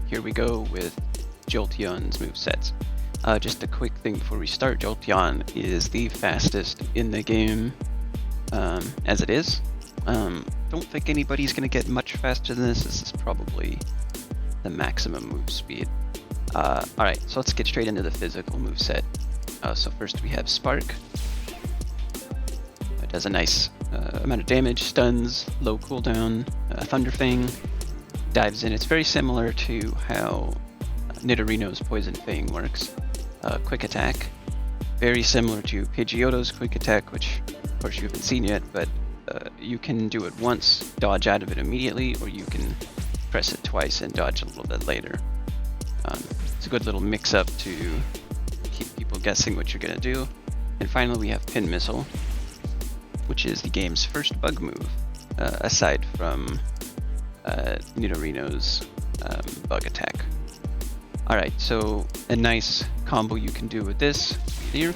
here we go with Jolteon's movesets. Just a quick thing before we start, Jolteon is the fastest in the game as it is. Don't think anybody's going to get much faster than this. This is probably the maximum move speed. Alright, so let's get straight into the physical moveset. So first we have Spark. It does a nice amount of damage, stuns, low cooldown. Thunder Fang dives in. It's very similar to how Nidorino's Poison Fang works. Quick Attack, very similar to Pidgeotto's Quick Attack, which of course you haven't seen yet, but you can do it once, dodge out of it immediately, or you can press it twice and dodge a little bit later. It's a good little mix-up to keep people guessing what you're going to do. And finally we have Pin Missile, which is the game's first bug move, aside from Nidorino's Bug Attack. Alright, so a nice combo you can do with this here. Of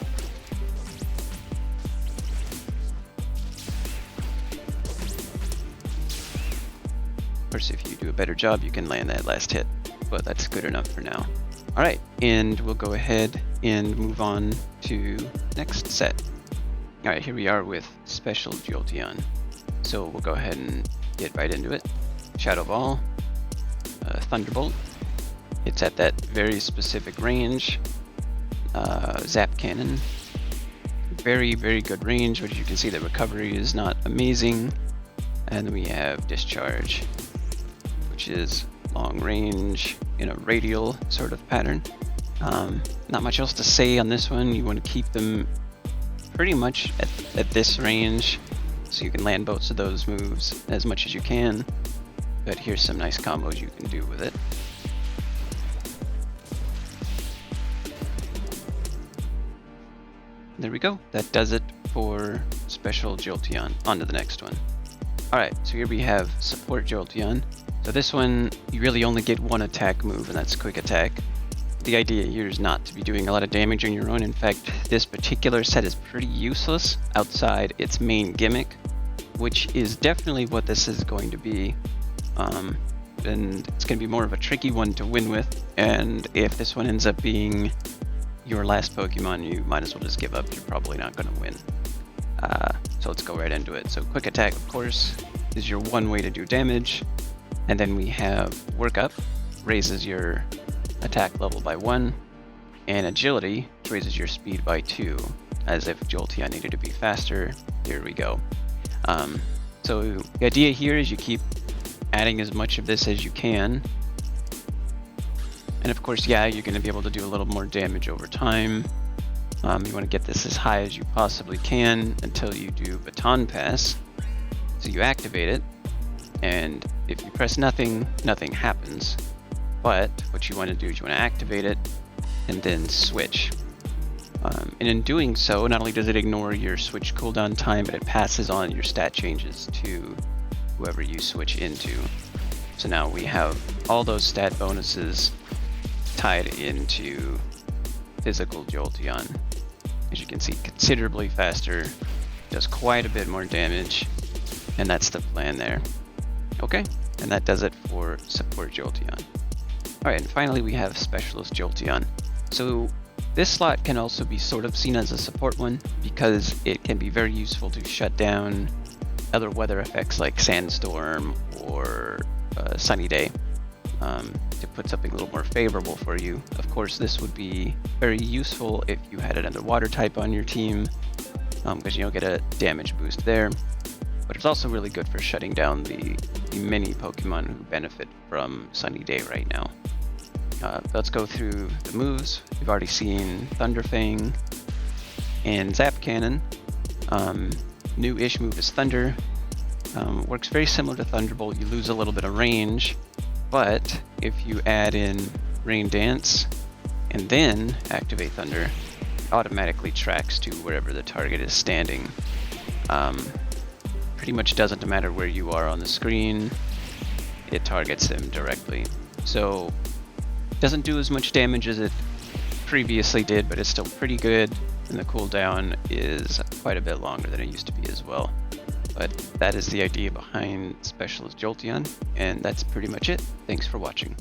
course, if you do a better job, you can land that last hit, but that's good enough for now. Alright, and we'll go ahead and move on to next set. Alright, here we are with Special Jolteon. So we'll go ahead and get right into it. Shadow Ball, Thunderbolt. It's at that very specific range. Zap Cannon. Very, very good range, but you can see the recovery is not amazing. And then we have Discharge, which is long range in a radial sort of pattern. Not much else to say on this one. You want to keep them pretty much at this range, so you can land both of those moves as much as you can. But here's some nice combos you can do with it. There we go. That does it for Special Jolteon. On to the next one. Alright, so here we have Support Jolteon. So this one, you really only get one attack move, and that's Quick Attack. The idea here is not to be doing a lot of damage on your own. In fact, this particular set is pretty useless outside its main gimmick, which is definitely what this is going to be. And it's going to be more of a tricky one to win with, and if this one ends up being your last Pokemon, you might as well just give up. You're probably not going to win. So let's go right into it. So Quick Attack, of course, is your one way to do damage. And then we have Work Up, raises your attack level by 1. And Agility, which raises your speed by 2. As if Jolteon needed to be faster. Here we go. So the idea here is you keep adding as much of this as you can. And of course, yeah, you're going to be able to do a little more damage over time. You want to get this as high as you possibly can until you do Baton Pass. So you activate it, and if you press nothing, nothing happens. But what you want to do is you want to activate it and then switch. And in doing so, not only does it ignore your switch cooldown time, but it passes on your stat changes to whoever you switch into. So now we have all those stat bonuses tied into physical Jolteon. As you can see, considerably faster, does quite a bit more damage, and that's the plan there. Okay, and that does it for Support Jolteon. Alright, and finally we have Specialist Jolteon. So this slot can also be sort of seen as a support one, because it can be very useful to shut down other weather effects like Sandstorm or Sunny Day. To put something a little more favorable for you. Of course, this would be very useful if you had another water type on your team, because you'll get a damage boost there. But it's also really good for shutting down the many Pokemon who benefit from Sunny Day right now. Let's go through the moves. We've already seen Thunder Fang and Zap Cannon. New-ish move is Thunder. Works very similar to Thunderbolt. You lose a little bit of range, but if you add in Rain Dance and then activate Thunder, it automatically tracks to wherever the target is standing. Pretty much doesn't matter where you are on the screen, it targets them directly. So it doesn't do as much damage as it previously did, but it's still pretty good, and the cooldown is quite a bit longer than it used to be as well. But that is the idea behind Specialist Jolteon, and that's pretty much it. Thanks for watching.